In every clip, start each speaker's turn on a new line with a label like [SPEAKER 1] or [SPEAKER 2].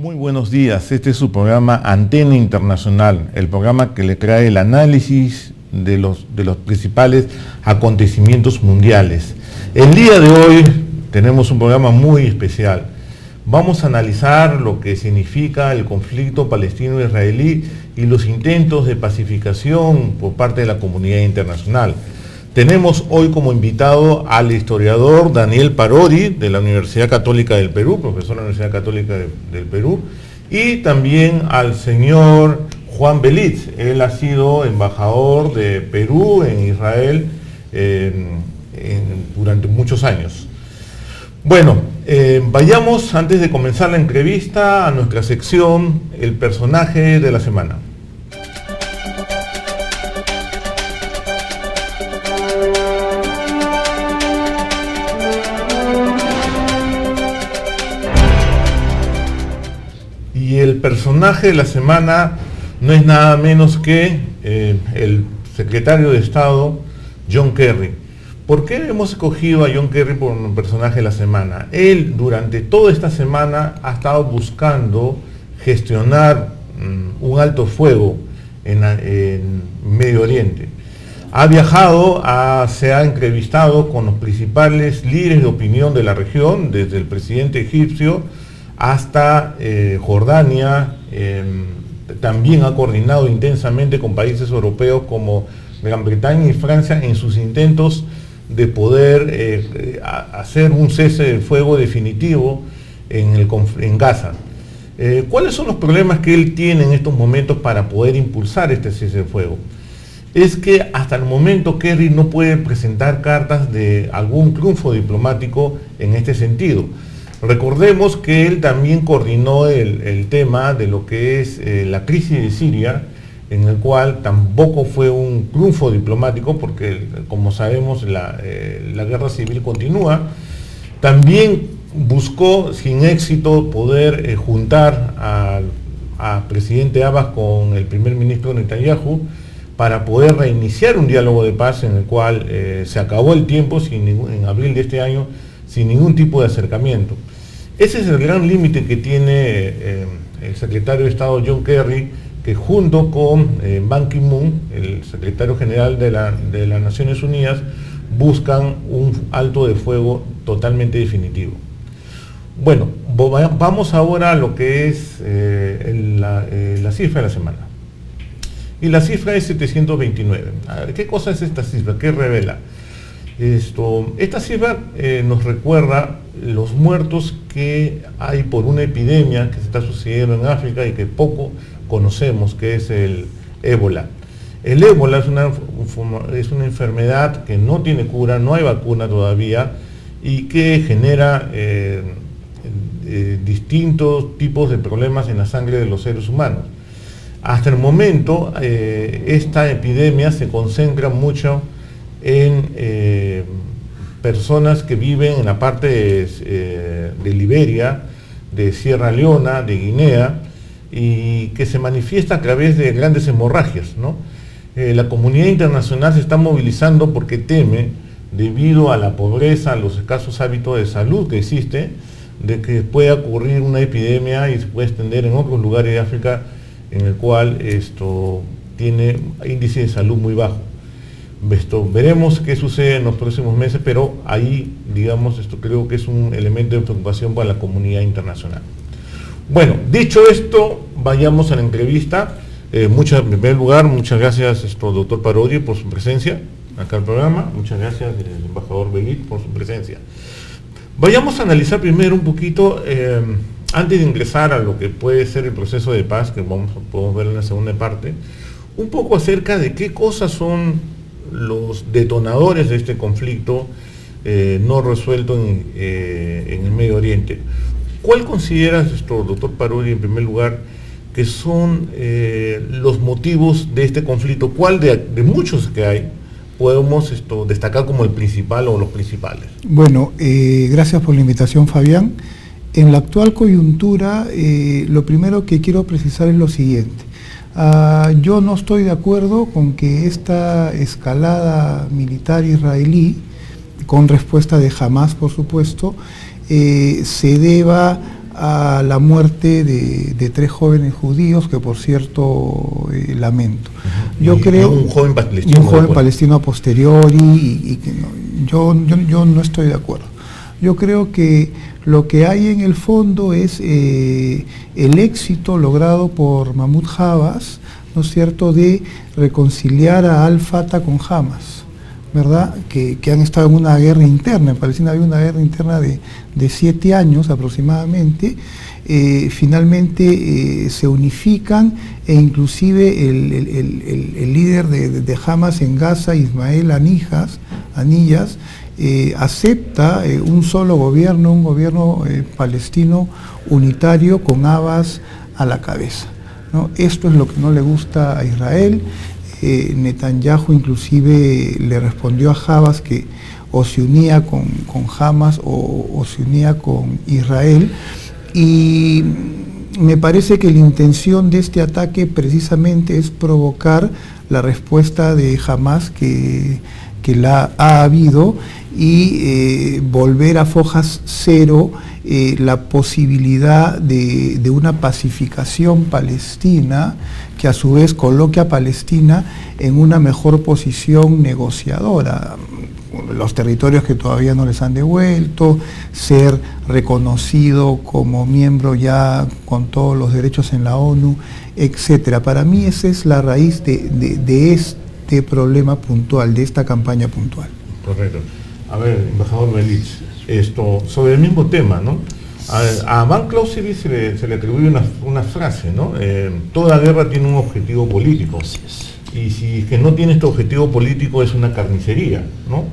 [SPEAKER 1] Muy buenos días, este es su programa Antena Internacional, el programa que le trae el análisis de los principales acontecimientos mundiales. El día de hoy tenemos un programa muy especial. Vamos a analizar lo que significa el conflicto palestino-israelí y los intentos de pacificación por parte de la comunidad internacional. Tenemos hoy como invitado al historiador Daniel Parodi de la Universidad Católica del Perú, profesor de la Universidad Católica del Perú, y también al señor Juan Belitz. Él ha sido embajador de Perú en Israel durante muchos años. Bueno, vayamos antes de comenzar la entrevista a nuestra sección El personaje de la semana. Y el personaje de la semana no es nada menos que el secretario de Estado, John Kerry. ¿Por qué hemos escogido a John Kerry por un personaje de la semana? Él durante toda esta semana ha estado buscando gestionar un alto fuego en Medio Oriente. Ha viajado, se ha entrevistado con los principales líderes de opinión de la región, desde el presidente egipcio hasta Jordania. También ha coordinado intensamente con países europeos como Gran Bretaña y Francia en sus intentos de poder hacer un cese del fuego definitivo en Gaza. ¿Cuáles son los problemas que él tiene en estos momentos para poder impulsar este cese del fuego? Es que hasta el momento Kerry no puede presentar cartas de algún triunfo diplomático en este sentido. Recordemos que él también coordinó el tema de lo que es la crisis de Siria, en el cual tampoco fue un triunfo diplomático, porque como sabemos la guerra civil continúa. También buscó sin éxito poder juntar al presidente Abbas con el primer ministro Netanyahu para poder reiniciar un diálogo de paz en el cual se acabó el tiempo en abril de este año sin ningún tipo de acercamiento. Ese es el gran límite que tiene el secretario de Estado John Kerry, que junto con Ban Ki-moon, el secretario general de las Naciones Unidas, buscan un alto de fuego totalmente definitivo. Bueno, vamos ahora a lo que es la cifra de la semana. Y la cifra es 729. A ver, ¿qué cosa es esta cifra? ¿Qué revela? Esta cifra nos recuerda los muertos que hay por una epidemia que se está sucediendo en África y que poco conocemos, que es el ébola. El ébola es una enfermedad que no tiene cura, no hay vacuna todavía, y que genera distintos tipos de problemas en la sangre de los seres humanos. Hasta el momento, esta epidemia se concentra mucho en personas que viven en la parte de Liberia, de Sierra Leona, de Guinea, y que se manifiesta a través de grandes hemorragias, ¿no? La comunidad internacional se está movilizando porque teme, debido a la pobreza, a los escasos hábitos de salud que existe, de que pueda ocurrir una epidemia y se puede extender en otros lugares de África en el cual tiene índice de salud muy bajo. Veremos qué sucede en los próximos meses, pero ahí, digamos, creo que es un elemento de preocupación para la comunidad internacional. Bueno, dicho esto, vayamos a la entrevista. En primer lugar, muchas gracias, doctor Parodi, por su presencia acá al programa. Muchas gracias, embajador Belitz, por su presencia. Vayamos a analizar primero un poquito, antes de ingresar a lo que puede ser el proceso de paz, que podemos ver en la segunda parte, un poco acerca de qué cosas son los detonadores de este conflicto no resuelto en el Medio Oriente. ¿Cuál consideras, doctor Parodi, en primer lugar, que son los motivos de este conflicto? ¿Cuál de muchos que hay podemos destacar como el principal o los principales?
[SPEAKER 2] Bueno, gracias por la invitación, Fabián. En la actual coyuntura, lo primero que quiero precisar es lo siguiente. Yo no estoy de acuerdo con que esta escalada militar israelí, con respuesta de Hamás, por supuesto, se deba a la muerte de 3 jóvenes judíos, que por cierto lamento. Yo creo,
[SPEAKER 1] un joven palestino,
[SPEAKER 2] palestino a posteriori, y que yo no estoy de acuerdo. Yo creo que lo que hay en el fondo es el éxito logrado por Mahmoud Abbas, ¿no es cierto?, de reconciliar a Al-Fatah con Hamas, ¿verdad?, que han estado en una guerra interna. En Palestina había una guerra interna de 7 años aproximadamente. Finalmente se unifican, e inclusive el líder de Hamas en Gaza, Ismael Haniyeh, acepta un solo gobierno, un gobierno palestino unitario con Abbas a la cabeza, ¿no? Esto es lo que no le gusta a Israel. Netanyahu inclusive le respondió a Abbas que o se unía con Hamas o se unía con Israel, y me parece que la intención de este ataque precisamente es provocar la respuesta de Hamas que la ha habido, y volver a fojas cero la posibilidad de una pacificación palestina, que a su vez coloque a Palestina en una mejor posición negociadora. Los territorios que todavía no les han devuelto, ser reconocido como miembro ya con todos los derechos en la ONU, etc. Para mí esa es la raíz de este problema puntual, de esta campaña puntual.
[SPEAKER 1] Correcto. A ver, embajador Belich, sobre el mismo tema, ¿no? A Van Clausewitz se le atribuye una frase, ¿no? Toda guerra tiene un objetivo político. Y si que no tiene este objetivo político es una carnicería, ¿no?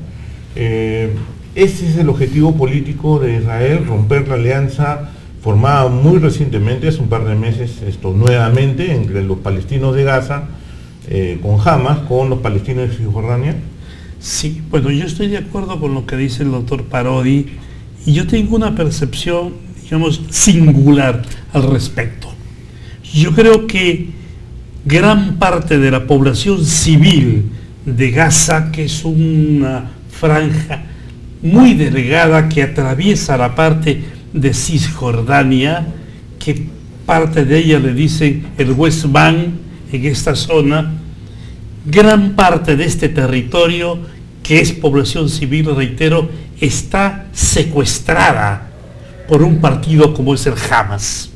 [SPEAKER 1] Ese es el objetivo político de Israel, romper la alianza formada muy recientemente, hace un par de meses, nuevamente, entre los palestinos de Gaza, con Hamas, con los palestinos de Cisjordania.
[SPEAKER 3] Sí, bueno, yo estoy de acuerdo con lo que dice el doctor Parodi, y yo tengo una percepción, digamos, singular al respecto. Yo creo que gran parte de la población civil de Gaza, que es una franja muy delgada que atraviesa la parte de Cisjordania, que parte de ella le dicen el West Bank, en esta zona, gran parte de este territorio, que es población civil, reitero, está secuestrada por un partido como es el Hamas,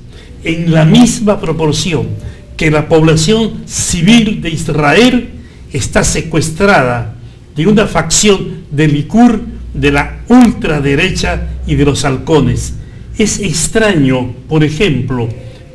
[SPEAKER 3] en la misma proporción que la población civil de Israel está secuestrada de una facción del Likud, de la ultraderecha y de los halcones. Es extraño, por ejemplo,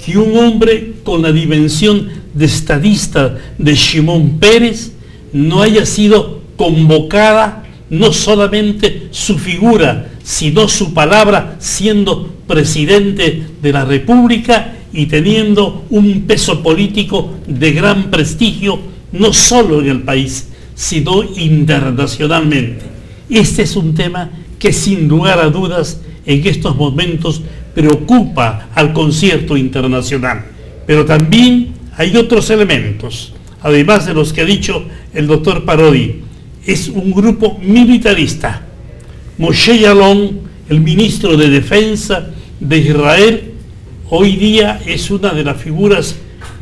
[SPEAKER 3] que un hombre con la dimensión de estadista de Shimon Peres no haya sido convocada, no solamente su figura, sino su palabra, siendo presidente de la República y teniendo un peso político de gran prestigio, no solo en el país, sino internacionalmente. Este es un tema que sin lugar a dudas en estos momentos preocupa al concierto internacional. Pero también hay otros elementos, además de los que ha dicho el doctor Parodi. Es un grupo militarista. Moshe Yaalon, el ministro de Defensa de Israel, hoy día es una de las figuras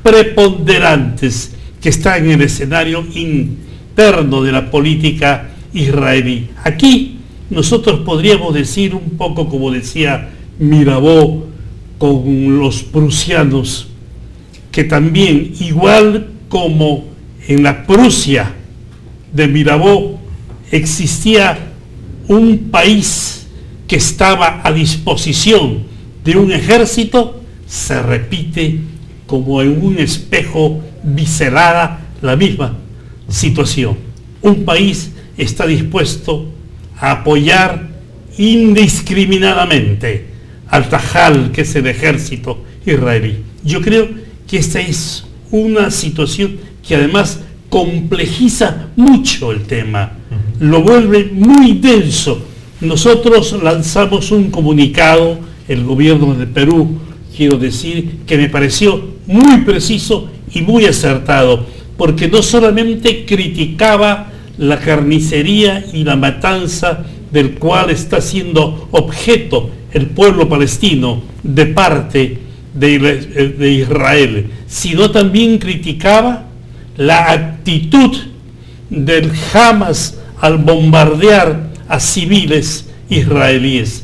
[SPEAKER 3] preponderantes que está en el escenario interno de la política israelí. Aquí nosotros podríamos decir un poco como decía Mirabeau con los prusianos, que también, igual como en la Prusia de Mirabeau existía un país que estaba a disposición de un ejército, se repite como en un espejo biselada la misma situación. Un país está dispuesto a apoyar indiscriminadamente al Tajal, que es el ejército israelí. Yo creo que esta es una situación que además complejiza mucho el tema, lo vuelve muy denso. Nosotros lanzamos un comunicado, el gobierno de Perú, quiero decir, que me pareció muy preciso y muy acertado, porque no solamente criticaba la carnicería y la matanza del cual está siendo objeto el pueblo palestino de parte de Israel, sino también criticaba la actitud del Hamas al bombardear a civiles israelíes.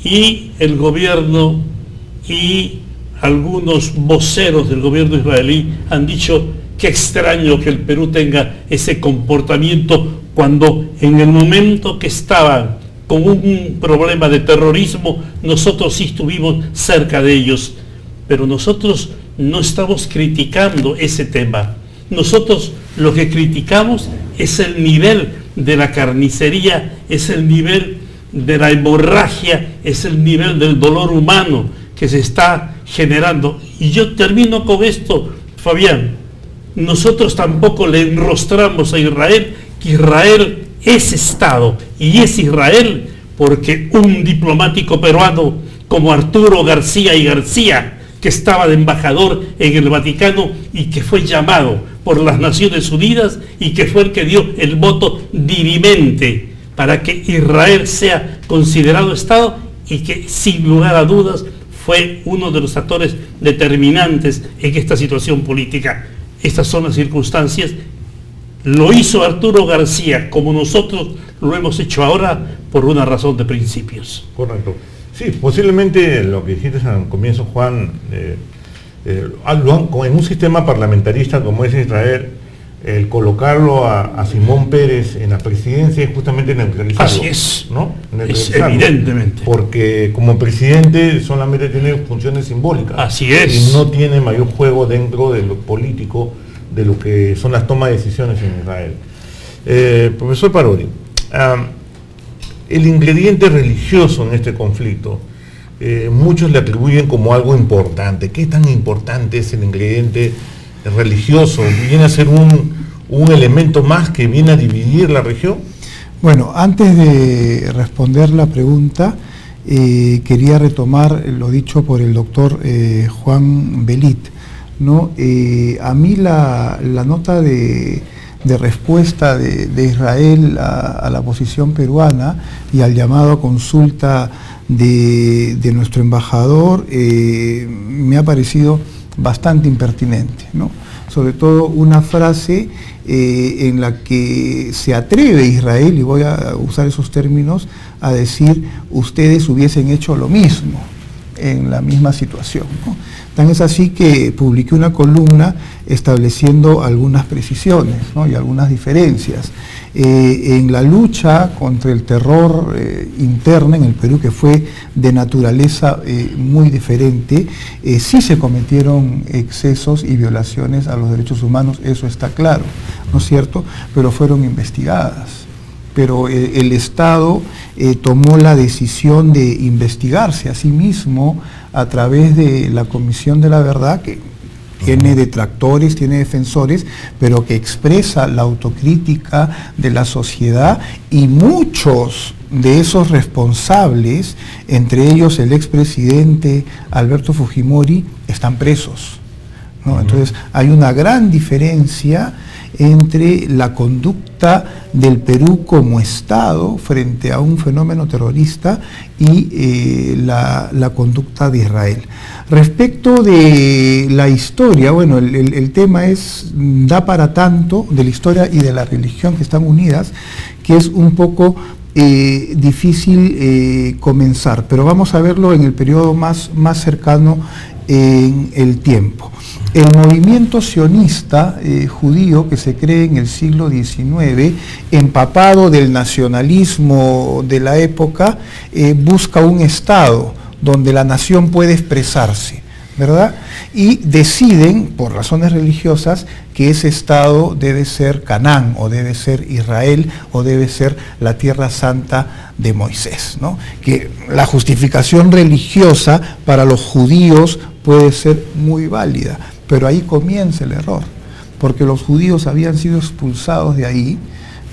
[SPEAKER 3] Y el gobierno y algunos voceros del gobierno israelí han dicho: qué extraño que el Perú tenga ese comportamiento cuando en el momento que estaban con un problema de terrorismo, nosotros sí estuvimos cerca de ellos. Pero nosotros no estamos criticando ese tema. Nosotros lo que criticamos es el nivel de la carnicería, es el nivel de la hemorragia, es el nivel del dolor humano que se está generando. Y yo termino con esto, Fabián. Nosotros tampoco le enrostramos a Israel, que Israel es Estado y es Israel, porque un diplomático peruano como Arturo García y García, que estaba de embajador en el Vaticano y que fue llamado por las Naciones Unidas y que fue el que dio el voto dirimente para que Israel sea considerado Estado, y que sin lugar a dudas fue uno de los actores determinantes en esta situación política. Estas son las circunstancias. Lo hizo Arturo García, como nosotros lo hemos hecho ahora, por una razón de principios.
[SPEAKER 1] Correcto. Sí, posiblemente lo que dijiste al comienzo, Juan, en un sistema parlamentarista como es Israel, el colocarlo a Simón Pérez en la presidencia es justamente neutralizarlo.
[SPEAKER 3] Así es,
[SPEAKER 1] ¿no?
[SPEAKER 3] Es evidentemente.
[SPEAKER 1] Porque como presidente solamente tiene funciones simbólicas.
[SPEAKER 3] Así es.
[SPEAKER 1] Y no tiene mayor juego dentro de lo político, de lo que son las tomas de decisiones en Israel. Profesor Parodi, el ingrediente religioso en este conflicto, muchos le atribuyen como algo importante. ¿Qué tan importante es el ingrediente religioso? ¿Viene a ser un elemento más que viene a dividir la región?
[SPEAKER 2] Bueno, antes de responder la pregunta, quería retomar lo dicho por el doctor Juan Belit, ¿no? A mí la nota de respuesta de Israel a la posición peruana y al llamado a consulta de nuestro embajador me ha parecido bastante impertinente, ¿no? Sobre todo una frase en la que se atreve Israel, y voy a usar esos términos, a decir: ustedes hubiesen hecho lo mismo en la misma situación, ¿no? Tan es así que publiqué una columna estableciendo algunas precisiones, ¿no? Y algunas diferencias. En la lucha contra el terror interna en el Perú, que fue de naturaleza muy diferente, sí se cometieron excesos y violaciones a los derechos humanos, eso está claro, ¿no es cierto? Pero fueron investigadas. Pero el Estado tomó la decisión de investigarse a sí mismo a través de la Comisión de la Verdad, que tiene detractores, tiene defensores, pero que expresa la autocrítica de la sociedad, y muchos de esos responsables, entre ellos el expresidente Alberto Fujimori, están presos, ¿no? Entonces hay una gran diferencia entre la conducta del Perú como Estado frente a un fenómeno terrorista y la conducta de Israel. Respecto de la historia, bueno, el tema da para tanto, de la historia y de la religión, que están unidas, que es un poco difícil comenzar, pero vamos a verlo en el periodo más cercano en el tiempo. El movimiento sionista judío, que se cree en el siglo XIX, empapado del nacionalismo de la época, busca un Estado donde la nación puede expresarse, ¿verdad? Y deciden, por razones religiosas, que ese Estado debe ser Canaán, o debe ser Israel, o debe ser la Tierra Santa de Moisés, ¿no? Que la justificación religiosa para los judíos puede ser muy válida, pero ahí comienza el error, porque los judíos habían sido expulsados de ahí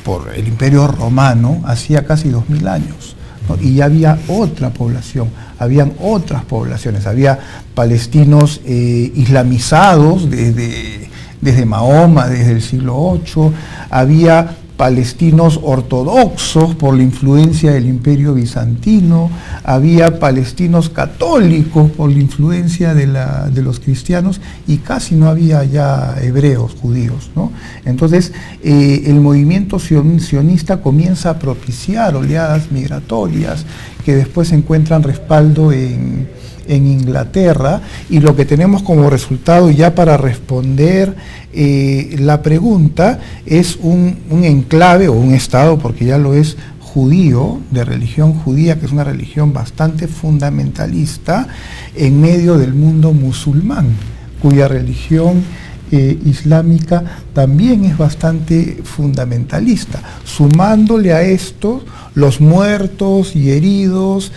[SPEAKER 2] por el Imperio Romano hacía casi 2000 años, ¿no? Y ya había otra población, habían otras poblaciones, había palestinos islamizados desde Mahoma, desde el siglo VIII, había palestinos ortodoxos por la influencia del Imperio Bizantino, había palestinos católicos por la influencia de los cristianos, y casi no había ya hebreos, judíos, ¿no? Entonces el movimiento sionista comienza a propiciar oleadas migratorias que después encuentran respaldo en Inglaterra, y lo que tenemos como resultado, ya para responder la pregunta, es un enclave o un estado, porque ya lo es, judío, de religión judía, que es una religión bastante fundamentalista en medio del mundo musulmán, cuya religión islámica también es bastante fundamentalista, sumándole a esto los muertos y heridos,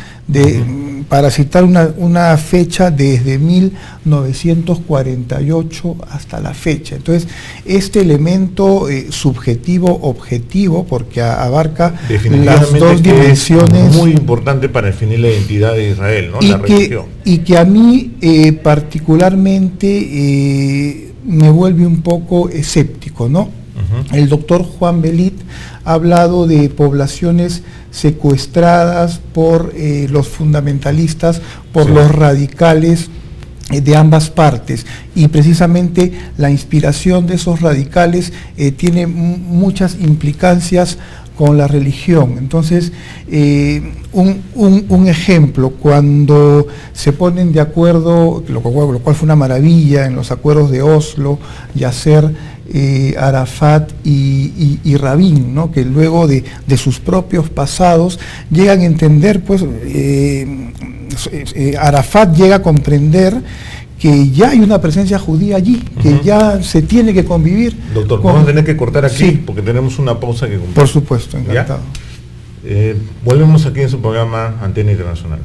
[SPEAKER 2] para citar una fecha, desde 1948 hasta la fecha. Entonces, este elemento subjetivo-objetivo, porque abarca las dos dimensiones,
[SPEAKER 1] es muy importante para definir la identidad de Israel, ¿no? La religión.
[SPEAKER 2] Y que a mí particularmente me vuelve un poco escéptico, ¿no? El doctor Juan Belit ha hablado de poblaciones secuestradas por los fundamentalistas, por los radicales de ambas partes, y precisamente la inspiración de esos radicales tiene muchas implicancias con la religión. Entonces, un ejemplo, cuando se ponen de acuerdo, lo cual fue una maravilla en los acuerdos de Oslo, Yasser Arafat y Rabin, ¿no? Que luego de sus propios pasados llegan a entender, pues Arafat llega a comprender que ya hay una presencia judía allí, que ya se tiene que convivir.
[SPEAKER 1] Doctor, vamos a tener que cortar aquí, sí, porque tenemos una pausa que cumplir.
[SPEAKER 2] Por supuesto, encantado.
[SPEAKER 1] Volvemos aquí en su programa Antena Internacional.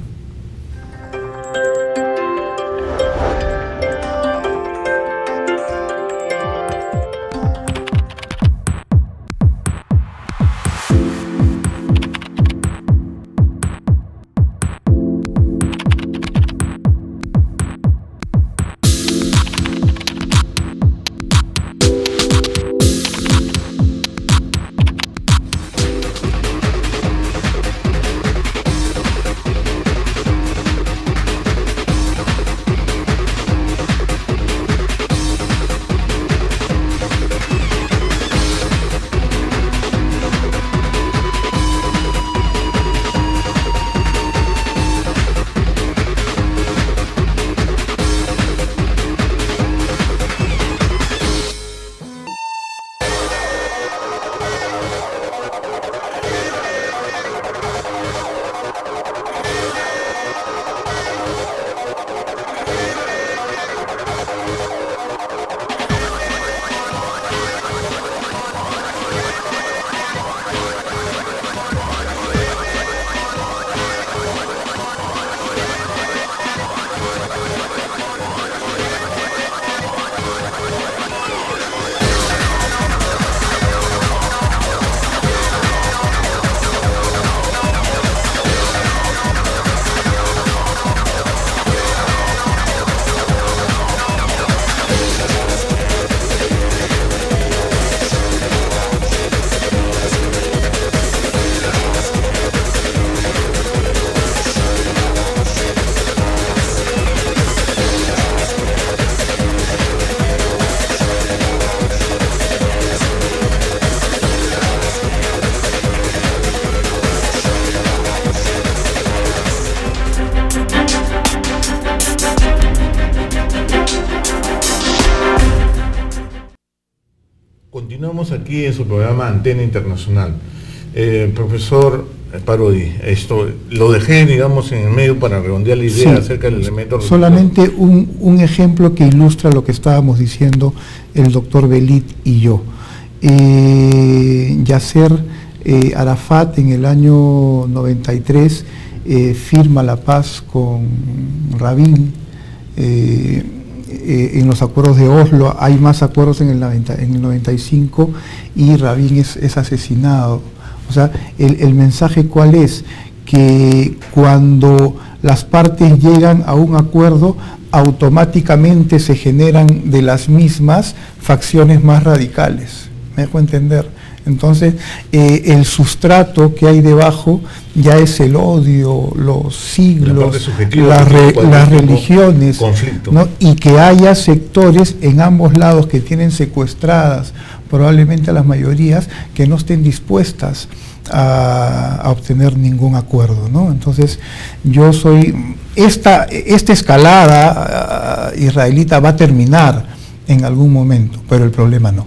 [SPEAKER 1] Continuamos aquí en su programa Antena Internacional. Profesor Parodi, esto lo dejé, digamos, en el medio para redondear la idea acerca del elemento.
[SPEAKER 2] Solamente un ejemplo que ilustra lo que estábamos diciendo el doctor Belit y yo. Yasser Arafat en el año 93 firma la paz con Rabin. En los acuerdos de Oslo, hay más acuerdos en el 95, y Rabin es asesinado. O sea, el mensaje ¿cuál es? Que cuando las partes llegan a un acuerdo, automáticamente se generan de las mismas facciones más radicales. ¿Me dejo entender? Entonces, el sustrato que hay debajo ya es el odio, los siglos, las religiones, ¿no? Y que haya sectores en ambos lados que tienen secuestradas probablemente a las mayorías que no estén dispuestas a obtener ningún acuerdo, ¿no? Entonces, yo soy... Esta escalada israelita va a terminar en algún momento, pero el problema no.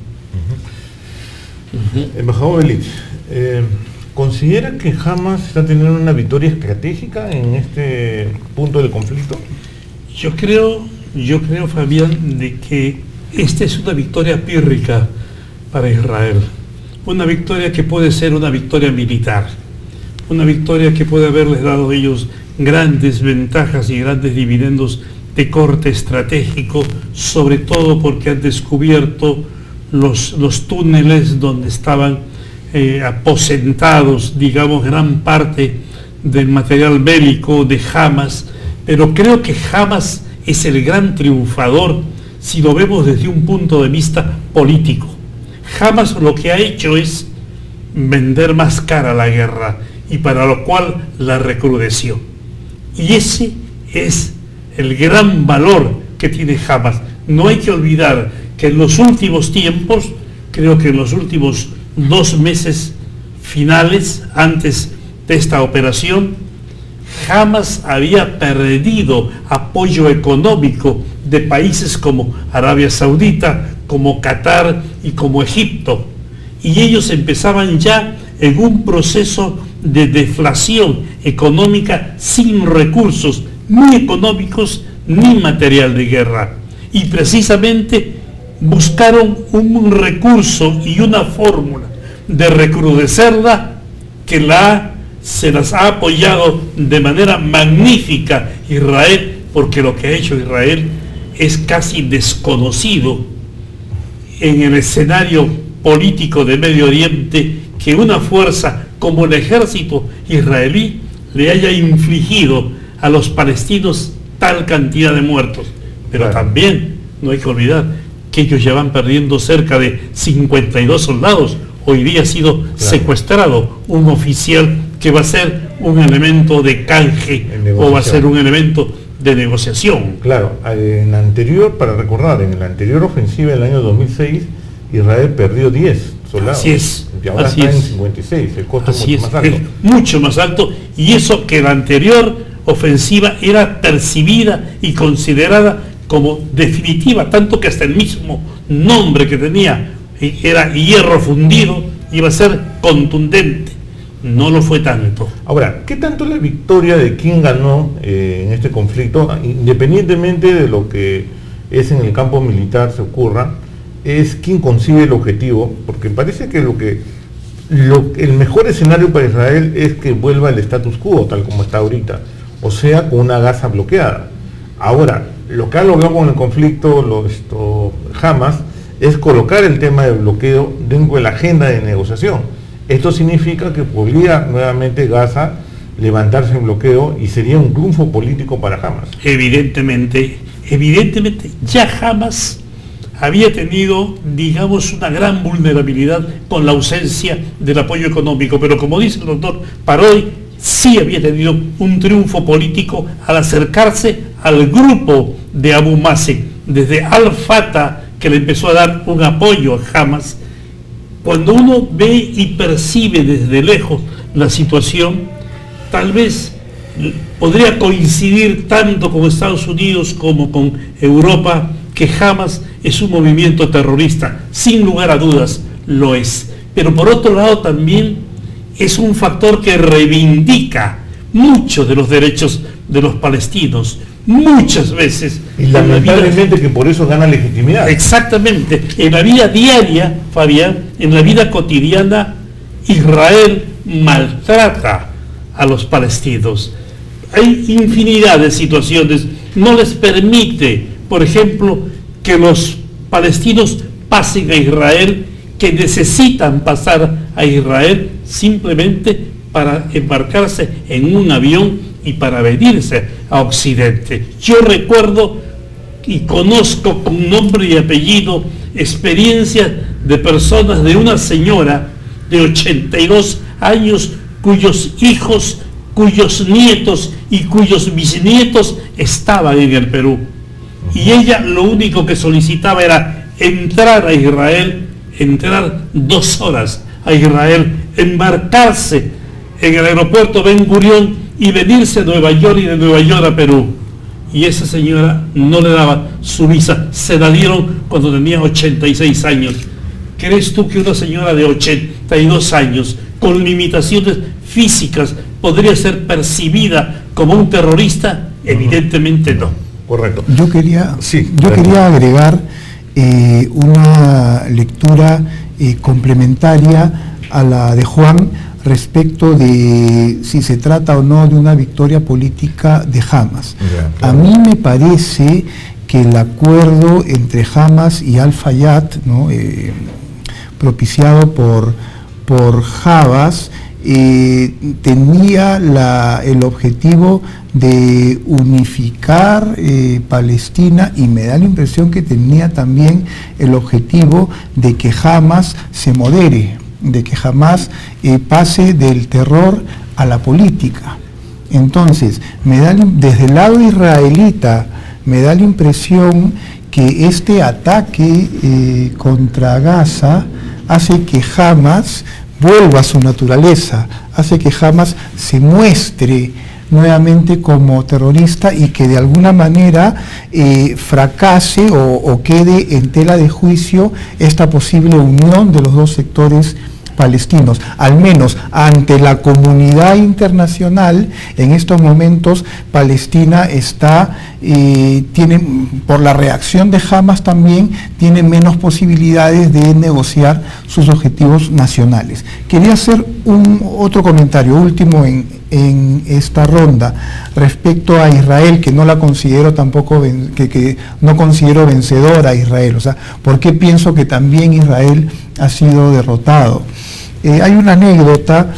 [SPEAKER 1] Embajador Belitz, ¿considera que Hamas está teniendo una victoria estratégica en este punto del conflicto?
[SPEAKER 3] Yo creo, Fabián, de que esta es una victoria pírrica para Israel. Una victoria que puede ser una victoria militar. Una victoria que puede haberles dado a ellos grandes ventajas y grandes dividendos de corte estratégico, sobre todo porque han descubierto los túneles donde estaban aposentados, digamos, gran parte del material bélico de Hamas, pero creo que Hamas es el gran triunfador si lo vemos desde un punto de vista político. Hamas lo que ha hecho es vender más cara la guerra, y para lo cual la recrudeció. Y ese es el gran valor que tiene Hamas. No hay que olvidar que en los últimos tiempos, creo que en los últimos 2 meses finales, antes de esta operación, Hamas había perdido apoyo económico de países como Arabia Saudita, como Qatar y como Egipto. Y ellos empezaban ya en un proceso de deflación económica sin recursos, ni económicos ni material de guerra. Y precisamente buscaron un recurso y una fórmula de recrudecerla que se las ha apoyado de manera magnífica Israel, porque lo que ha hecho Israel es casi desconocido en el escenario político de Medio Oriente, que una fuerza como el ejército israelí le haya infligido a los palestinos tal cantidad de muertos. Pero también no hay que olvidar que ellos ya van perdiendo cerca de 52 soldados. Hoy día ha sido secuestrado un oficial que va a ser un elemento de canje o va a ser un elemento de negociación.
[SPEAKER 1] Claro, en la anterior, para recordar, en la anterior ofensiva del año 2006, Israel perdió 10 soldados.
[SPEAKER 3] Así es.
[SPEAKER 1] Y ahora está en 56, el costo es mucho más alto.
[SPEAKER 3] Es mucho más alto, y eso que la anterior ofensiva era percibida y considerada como definitiva, tanto que hasta el mismo nombre que tenía era hierro fundido, iba a ser contundente. No lo fue tanto.
[SPEAKER 1] Ahora, ¿qué tanto la victoria de quien ganó en este conflicto, independientemente de lo que es en el campo militar se ocurra, es quien consigue el objetivo? Porque parece que el mejor escenario para Israel es que vuelva el status quo, tal como está ahorita, o sea, con una Gaza bloqueada. Ahora, lo que ha logrado con el conflicto Hamas es colocar el tema del bloqueo dentro de la agenda de negociación. Esto significa que podría nuevamente Gaza levantarse en bloqueo y sería un triunfo político para Hamas.
[SPEAKER 3] Evidentemente, ya Hamas había tenido, digamos, una gran vulnerabilidad con la ausencia del apoyo económico, pero como dice el doctor Parodi, sí había tenido un triunfo político al acercarse al grupo de Abu Mazen, desde Al-Fatah, que le empezó a dar un apoyo a Hamas. Cuando uno ve y percibe desde lejos la situación, tal vez podría coincidir tanto con Estados Unidos como con Europa, que Hamas es un movimiento terrorista, sin lugar a dudas lo es. Pero por otro lado también es un factor que reivindica muchos de los derechos de los palestinos, muchas veces.
[SPEAKER 1] Y lamentablemente que por eso gana legitimidad.
[SPEAKER 3] Exactamente. En la vida diaria, Fabián, en la vida cotidiana, Israel maltrata a los palestinos. Hay infinidad de situaciones. No les permite, por ejemplo, que los palestinos pasen a Israel, que necesitan pasar a Israel simplemente para embarcarse en un avión y para venirse a Occidente. Yo recuerdo y conozco con nombre y apellido experiencias de personas, de una señora de 82 años cuyos hijos, cuyos nietos y cuyos bisnietos estaban en el Perú. Y ella lo único que solicitaba era entrar a Israel, entrar 2 horas a Israel, embarcarse en el aeropuerto Ben Gurión y venirse a Nueva York y de Nueva York a Perú. Y esa señora no le daba su visa, se la dieron cuando tenía 86 años. ¿Crees tú que una señora de 82 años, con limitaciones físicas, podría ser percibida como un terrorista? Evidentemente no.
[SPEAKER 1] Correcto.
[SPEAKER 2] Yo quería agregar una lectura complementaria a la de Juan respecto de si se trata o no de una victoria política de Hamas.
[SPEAKER 1] Ya, claro.
[SPEAKER 2] A mí me parece que el acuerdo entre Hamas y Al-Fayad, ¿no? Propiciado por Hamas, tenía el objetivo de unificar Palestina, y me da la impresión que tenía también el objetivo de que Hamas se modere, de que Hamas pase del terror a la política. Entonces, desde el lado israelita me da la impresión que este ataque contra Gaza hace que Hamas vuelva a su naturaleza, hace que Hamas se muestre nuevamente como terrorista y que de alguna manera fracase o quede en tela de juicio esta posible unión de los dos sectores palestinos. Al menos ante la comunidad internacional, en estos momentos Palestina tiene, por la reacción de Hamas también, tiene menos posibilidades de negociar sus objetivos nacionales. Quería hacer otro comentario último en esta ronda respecto a Israel, que no la considero tampoco, que no considero vencedora a Israel. O sea, ¿por qué pienso que también Israel ha sido derrotado? Hay una anécdota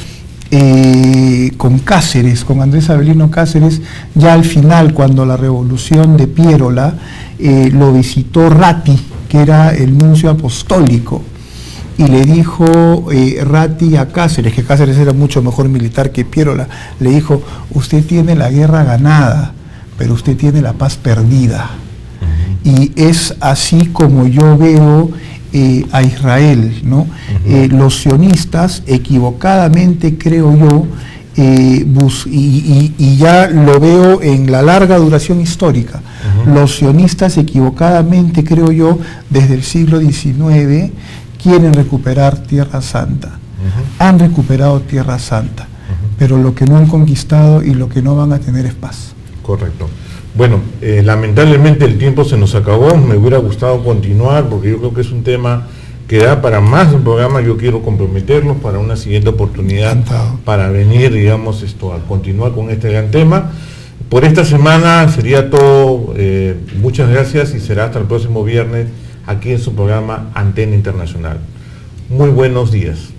[SPEAKER 2] con Cáceres, con Andrés Avelino Cáceres, ya al final, cuando la revolución de Piérola, lo visitó Ratti, que era el nuncio apostólico, y le dijo Ratti a Cáceres, que Cáceres era mucho mejor militar que Piérola, le dijo: usted tiene la guerra ganada, pero usted tiene la paz perdida. Y es así como yo veo a Israel, ¿no? Los sionistas, equivocadamente creo yo, y ya lo veo en la larga duración histórica, los sionistas equivocadamente, creo yo, desde el siglo XIX, quieren recuperar Tierra Santa. Han recuperado Tierra Santa, pero lo que no han conquistado y lo que no van a tener es paz.
[SPEAKER 1] Correcto. Bueno, lamentablemente el tiempo se nos acabó. Me hubiera gustado continuar porque yo creo que es un tema que da para más de un programa. Yo quiero comprometerlos para una siguiente oportunidad.
[SPEAKER 2] Encantado.
[SPEAKER 1] Para venir, digamos, a continuar con este gran tema. Por esta semana sería todo. Muchas gracias y será hasta el próximo viernes aquí en su programa Antena Internacional. Muy buenos días.